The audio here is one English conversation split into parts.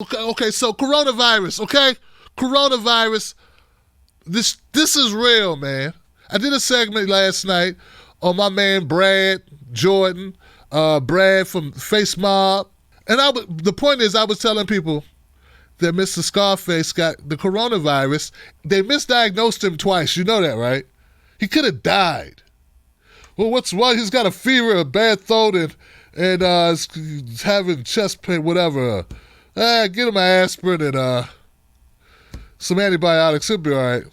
Okay, so coronavirus, okay? Coronavirus, this is real, man. I did a segment last night on my man Brad Jordan, Brad from Face Mob. And the point is, I was telling people that Mr. Scarface got the coronavirus. They misdiagnosed him twice. You know that, right? He could have died. Well, what's wrong? He's got a fever, a bad throat, and he's having chest pain, whatever. Get him an aspirin and some antibiotics. He'll be all right.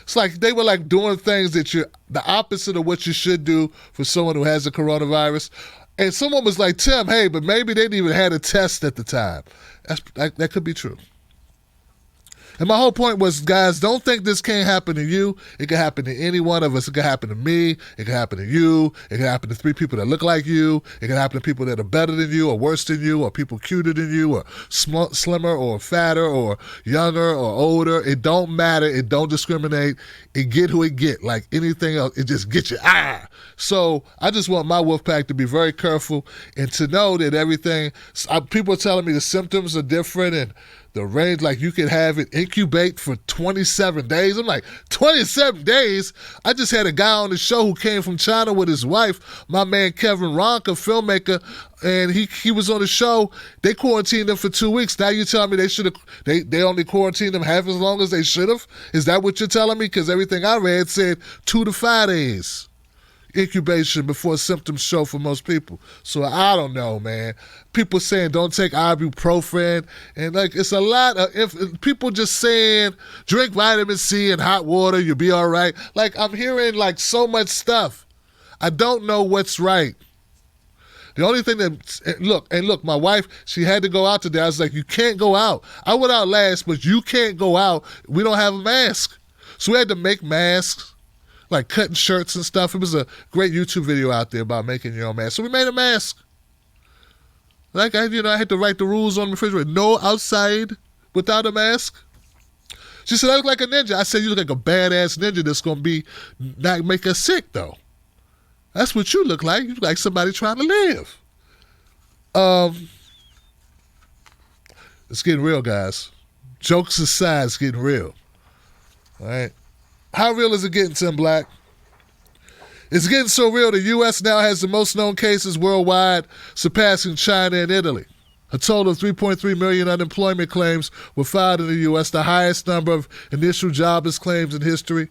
It's like they were like doing things that you're the opposite of what you should do for someone who has the coronavirus. And someone was like, Tim, hey, but maybe they didn't even had a test at the time. That could be true. And my whole point was, guys, don't think this can't happen to you. It can happen to any one of us. It can happen to me. It can happen to you. It can happen to 3 people that look like you. It can happen to people that are better than you or worse than you or people cuter than you or slimmer or fatter or younger or older. It don't matter. It don't discriminate. It get who it get. Like anything else, it just gets you. So I just want my wolf pack to be very careful and to know that everything, people are telling me the symptoms are different and the range, like you could have it incubate for 27 days. I'm like, 27 days? I just had a guy on the show who came from China with his wife, my man Kevin Ronka, filmmaker, and he was on the show. They quarantined him for 2 weeks. Now you telling me they only quarantined him half as long as they should have? Is that what you're telling me? Because everything I read said 2 to 5 days incubation before symptoms show for most people. So I don't know, man. People saying don't take ibuprofen, and like it's a lot of people just saying drink vitamin C and hot water, you'll be all right. Like I'm hearing like so much stuff. I don't know what's right. The only thing that look, my wife, she had to go out today. I was like, you can't go out. I went out last, but you can't go out. We don't have a mask, so we had to make masks. Like cutting shirts and stuff. It was a great YouTube video out there about making your own mask. So we made a mask. Like I had to write the rules on the refrigerator. No outside without a mask. She said, I look like a ninja. I said, you look like a badass ninja that's going to not make us sick, though. That's what you look like. You look like somebody trying to live. It's getting real, guys. Jokes aside, it's getting real. All right. How real is it getting, Tim Black? It's getting so real, the U.S. now has the most known cases worldwide, surpassing China and Italy. A total of 3.3 million unemployment claims were filed in the U.S., the highest number of initial jobless claims in history.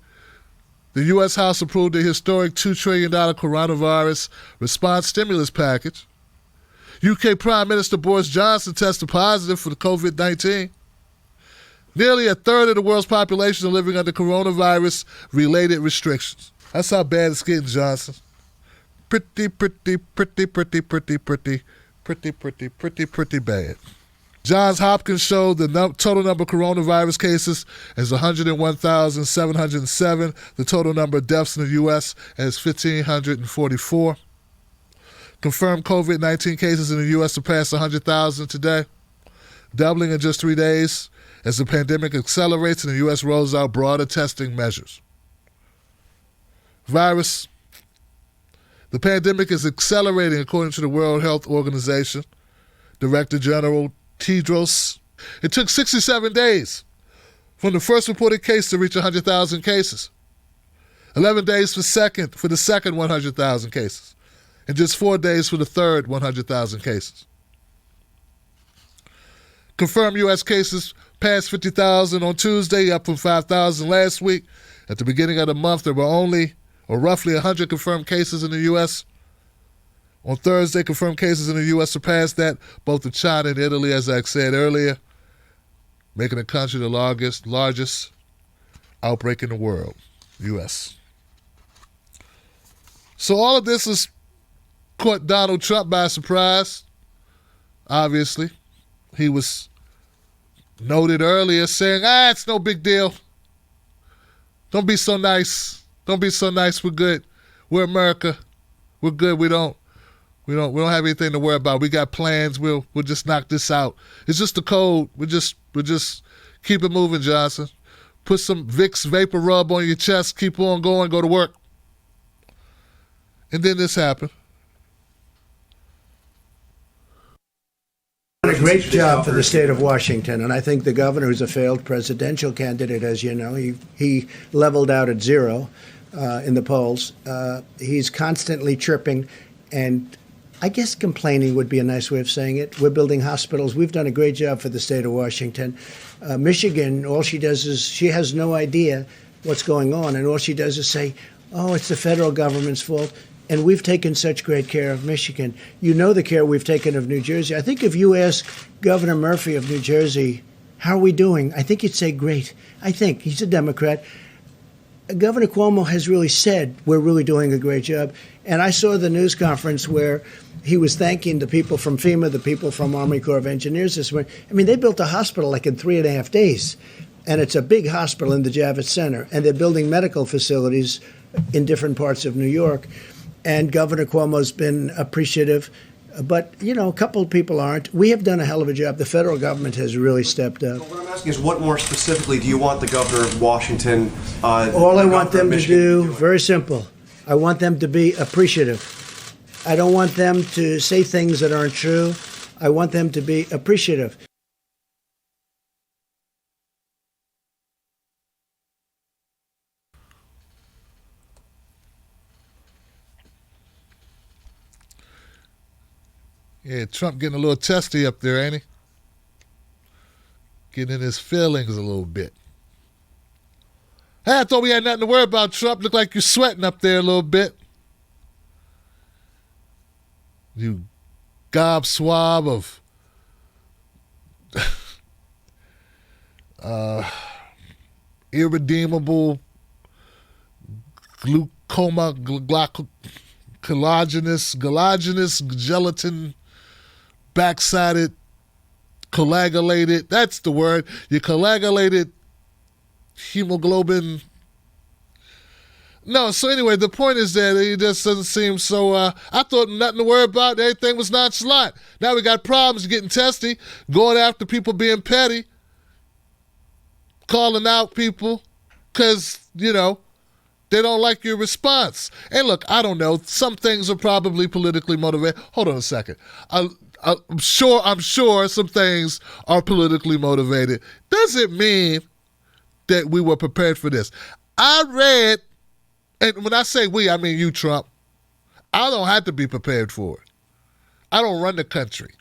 The U.S. House approved a historic $2 trillion coronavirus response stimulus package. UK Prime Minister Boris Johnson tested positive for the COVID-19. Nearly a third of the world's population are living under coronavirus-related restrictions. That's how bad it's getting, Johnson. Pretty bad. Johns Hopkins showed the total number of coronavirus cases as 101,707. The total number of deaths in the U.S. as 1,544. Confirmed COVID-19 cases in the U.S. surpassed 100,000 today, doubling in just 3 days. As the pandemic accelerates and the U.S. rolls out broader testing measures. The pandemic is accelerating according to the World Health Organization. Director General Tedros. It took 67 days from the first reported case to reach 100,000 cases. 11 days for the second 100,000 cases. And just 4 days for the third 100,000 cases. Confirmed U.S. cases passed 50,000 on Tuesday, up from 5,000 last week. At the beginning of the month, there were roughly 100 confirmed cases in the U.S. On Thursday, confirmed cases in the U.S. surpassed that, both of China and Italy, as I said earlier, making the country the largest outbreak in the world, U.S. So all of this has caught Donald Trump by surprise, obviously. He was noted earlier saying, it's no big deal. Don't be so nice. Don't be so nice. We're good. We're America. We're good. We don't have anything to worry about. We got plans. We'll just knock this out. It's just the code. We just keep it moving, Johnson. Put some Vicks vapor rub on your chest. Keep on going. Go to work. And then this happened. great job for the state of Washington, and I think the governor, who's a failed presidential candidate, as you know, he leveled out at zero in the polls. He's constantly tripping, and I guess complaining would be a nice way of saying it. We're building hospitals. We've done a great job for the state of Washington. Michigan, all she does is she has no idea what's going on, and all she does is say, oh, it's the federal government's fault. And we've taken such great care of Michigan. You know the care we've taken of New Jersey. I think if you ask Governor Murphy of New Jersey, how are we doing? I think he'd say great. I think. He's a Democrat. Governor Cuomo has really said we're really doing a great job. And I saw the news conference where he was thanking the people from FEMA, the people from Army Corps of Engineers this morning. I mean, they built a hospital like in 3.5 days. And it's a big hospital in the Javits Center. And they're building medical facilities in different parts of New York. And Governor Cuomo's been appreciative. But, you know, a couple of people aren't. We have done a hell of a job. The federal government has really stepped up. Well, what I'm asking is, what more specifically do you want the governor of Washington? All I want them to do, very simple. I want them to be appreciative. I don't want them to say things that aren't true. I want them to be appreciative. Yeah, Trump getting a little testy up there, ain't he? Getting in his feelings a little bit. Hey, I thought we had nothing to worry about, Trump. Look like you're sweating up there a little bit. You gob swab of irredeemable glaucoma, collagenous gelatin, backsided, coagulated. That's the word. You coagulated hemoglobin. No, so anyway, the point is that he just doesn't seem so, I thought nothing to worry about. Everything was nonchalant. Now we got problems getting testy, going after people being petty, calling out people because, you know, they don't like your response. And look, I don't know. Some things are probably politically motivated. Hold on a second. I'm sure some things are politically motivated. Doesn't mean that we were prepared for this. I read, and when I say we, I mean you, Trump. I don't have to be prepared for it. I don't run the country.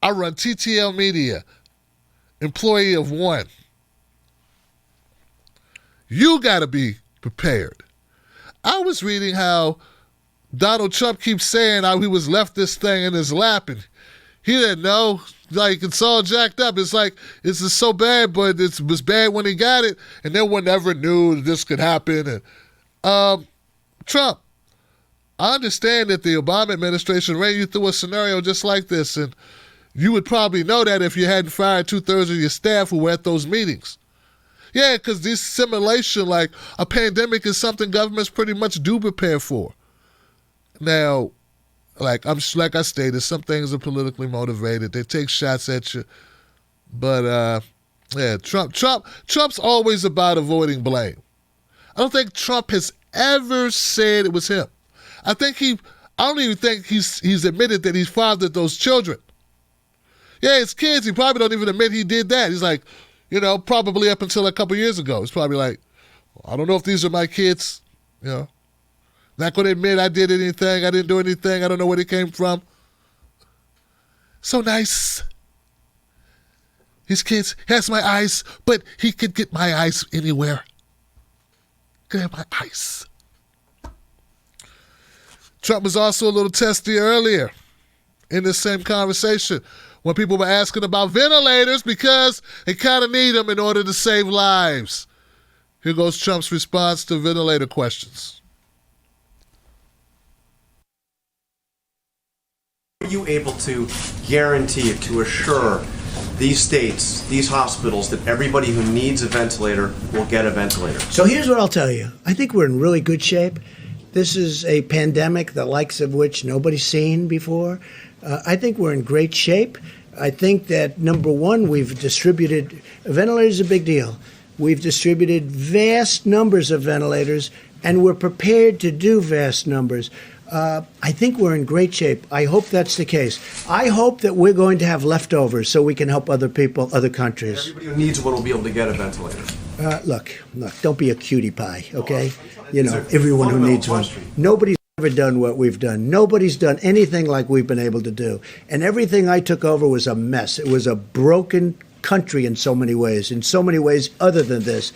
I run TTL Media, employee of one. You got to be prepared. I was reading how Donald Trump keeps saying how he was left this thing in his lap and he didn't know. Like, it's all jacked up. It's like, it's just so bad, but it was bad when he got it, and no one ever knew this could happen. And Trump, I understand that the Obama administration ran you through a scenario just like this, and you would probably know that if you hadn't fired 2/3 of your staff who were at those meetings. Yeah, because this simulation, like a pandemic, is something governments pretty much do prepare for. Now, like I stated, some things are politically motivated. They take shots at you. But yeah, Trump's always about avoiding blame. I don't think Trump has ever said it was him. I don't even think he's admitted that he's fathered those children. Yeah, his kids, he probably don't even admit he did that. He's like, you know, probably up until a couple years ago. It's probably like, I don't know if these are my kids, you know. Not going to admit I did anything. I didn't do anything. I don't know where they came from. So nice. His kids, has my eyes, but he could get my eyes anywhere. Could have my eyes. Trump was also a little testy earlier in this same conversation when people were asking about ventilators because they kind of need them in order to save lives. Here goes Trump's response to ventilator questions. Are you able to guarantee, to assure these states, these hospitals, that everybody who needs a ventilator will get a ventilator? So here's what I'll tell you. I think we're in really good shape. This is a pandemic, the likes of which nobody's seen before. I think we're in great shape. I think that, number one, we've distributed, ventilators is a big deal. We've distributed vast numbers of ventilators, and we're prepared to do vast numbers. I think we're in great shape. I hope that's the case. I hope that we're going to have leftovers so we can help other people, other countries. Everybody who needs one will be able to get a ventilator. Look, don't be a cutie pie, okay? It's a Everyone who needs one. question. Nobody's ever done what we've done. Nobody's done anything like we've been able to do. And everything I took over was a mess. It was a broken country in so many ways other than this.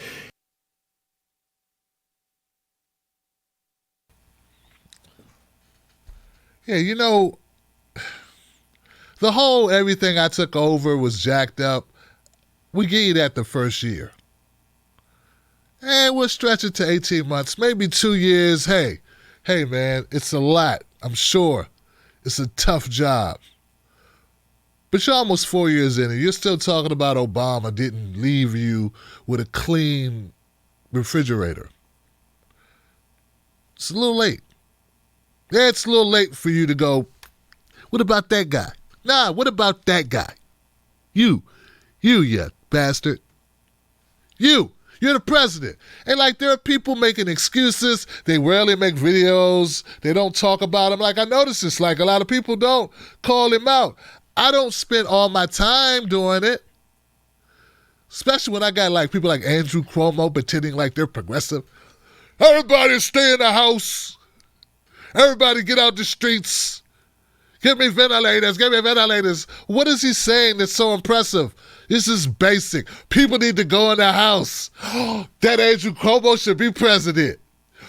Yeah, the whole everything I took over was jacked up. We give you that the first year. And we'll stretch it to 18 months, maybe 2 years. Hey, man, it's a lot. I'm sure. It's a tough job. But you're almost 4 years in, and you're still talking about Obama didn't leave you with a clean refrigerator. It's a little late. Yeah, it's a little late for you to go, what about that guy? Nah, what about that guy? You bastard. You're the president. And there are people making excuses. They rarely make videos. They don't talk about him. I notice this. A lot of people don't call him out. I don't spend all my time doing it. Especially when I got people like Andrew Cuomo pretending like they're progressive. Everybody stay in the house. Everybody get out the streets. Give me ventilators. What is he saying that's so impressive? This is basic. People need to go in the house. That Andrew Cuomo should be president.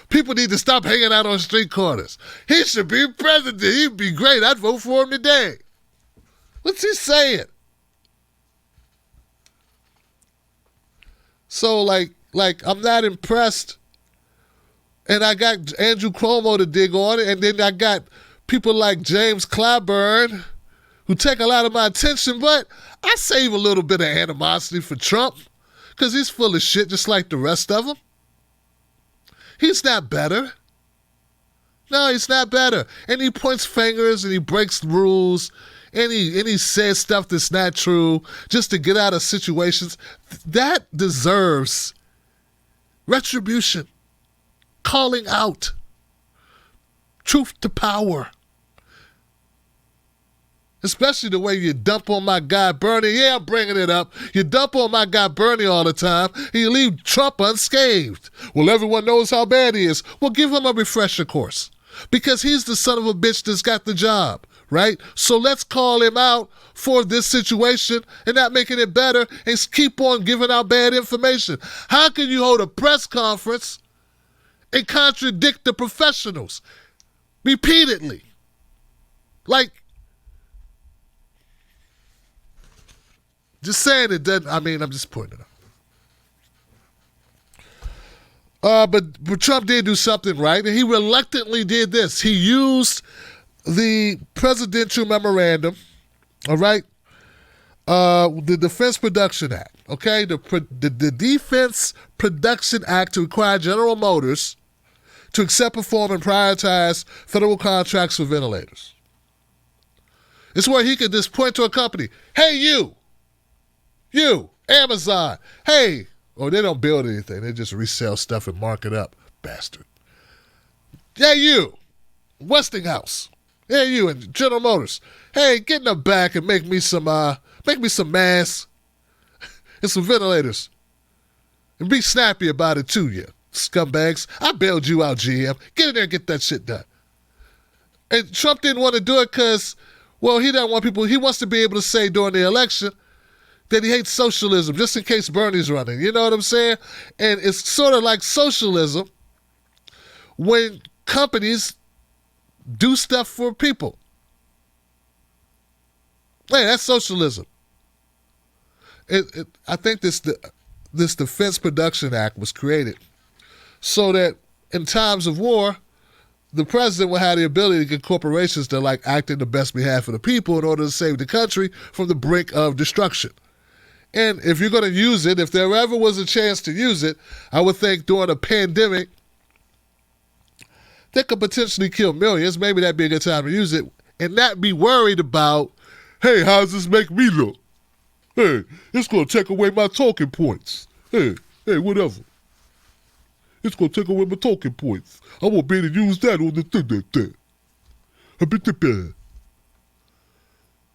People need to stop hanging out on street corners. He should be president. He'd be great. I'd vote for him today. What's he saying? So, I'm not impressed. And I got Andrew Cuomo to dig on it, and then I got people like James Clyburn who take a lot of my attention, but I save a little bit of animosity for Trump because he's full of shit just like the rest of them. He's not better. No, he's not better. And he points fingers and he breaks rules and he says stuff that's not true just to get out of situations. That deserves retribution. Calling out. Truth to power. Especially the way you dump on my guy Bernie. Yeah, I'm bringing it up. You dump on my guy Bernie all the time, and you leave Trump unscathed. Well, everyone knows how bad he is. Well, give him a refresher course. Because he's the son of a bitch that's got the job, right? So let's call him out for this situation and not making it better and keep on giving out bad information. How can you hold a press conference and contradict the professionals repeatedly? Just saying it doesn't, I'm just pointing it out. But Trump did do something right, and he reluctantly did this. He used the presidential memorandum, all right, the Defense Production Act, okay, the Defense Production Act to require General Motors to accept, perform, and prioritize federal contracts for ventilators. It's where he could just point to a company, hey, you, Amazon, hey, they don't build anything. They just resell stuff and mark it up, bastard. Yeah, you, Westinghouse. Yeah, you and General Motors. Hey, get in the back and make me some masks and some ventilators. And be snappy about it too, you scumbags. I bailed you out, GM. Get in there and get that shit done. And Trump didn't want to do it because, he doesn't want people, he wants to be able to say during the election that he hates socialism, just in case Bernie's running. You know what I'm saying? And it's sort of like socialism when companies do stuff for people. Hey, that's socialism. I think this Defense Production Act was created so that in times of war, the president will have the ability to get corporations to act in the best behalf of the people in order to save the country from the brink of destruction. And if you're going to use it, if there ever was a chance to use it, I would think during a pandemic that could potentially kill millions. Maybe that'd be a good time to use it and not be worried about, hey, how does this make me look? Hey, it's going to take away my talking points. Hey, whatever. It's going to take away my talking points. I won't be able to use that on the thing.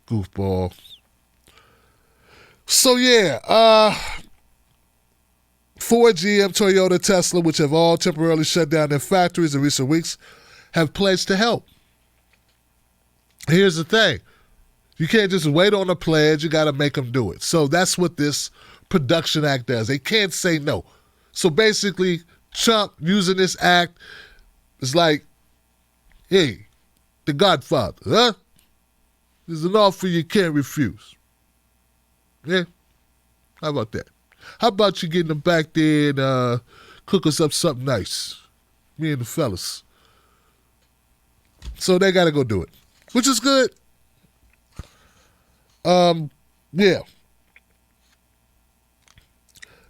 Goofball. So yeah, Ford, GM, Toyota, Tesla, which have all temporarily shut down their factories in recent weeks, have pledged to help. Here's the thing. You can't just wait on a pledge. You got to make them do it. So that's what this Production Act does. They can't say no. So basically, Trump using this act is like, hey, the Godfather, huh? There's an offer you can't refuse. Yeah? How about that? How about you getting them back there and cook us up something nice? Me and the fellas. So they got to go do it, which is good. Yeah.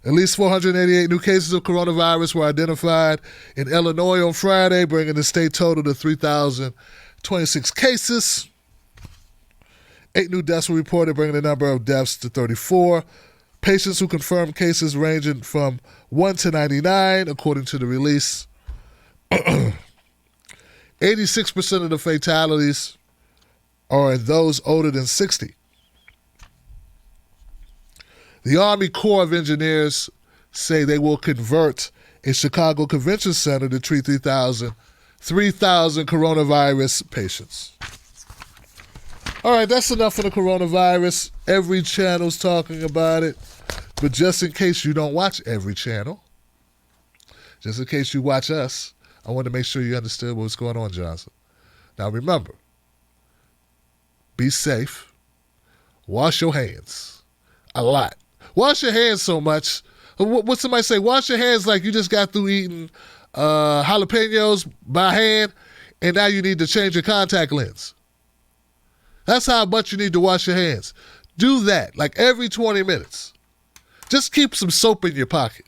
At least 488 new cases of coronavirus were identified in Illinois on Friday, bringing the state total to 3,026 cases. 8 new deaths were reported, bringing the number of deaths to 34. Patients who confirmed cases ranging from 1 to 99, according to the release. 86% of the fatalities are in those older than 60. The Army Corps of Engineers say they will convert a Chicago Convention Center to treat 3,000 coronavirus patients. All right, that's enough for the coronavirus. Every channel's talking about it. But just in case you don't watch every channel, just in case you watch us, I want to make sure you understood what's going on, Johnson. Now remember, be safe. Wash your hands a lot. Wash your hands so much. What somebody say? Wash your hands like you just got through eating jalapenos by hand, and now you need to change your contact lens. That's how much you need to wash your hands. Do that like every 20 minutes. Just keep some soap in your pocket.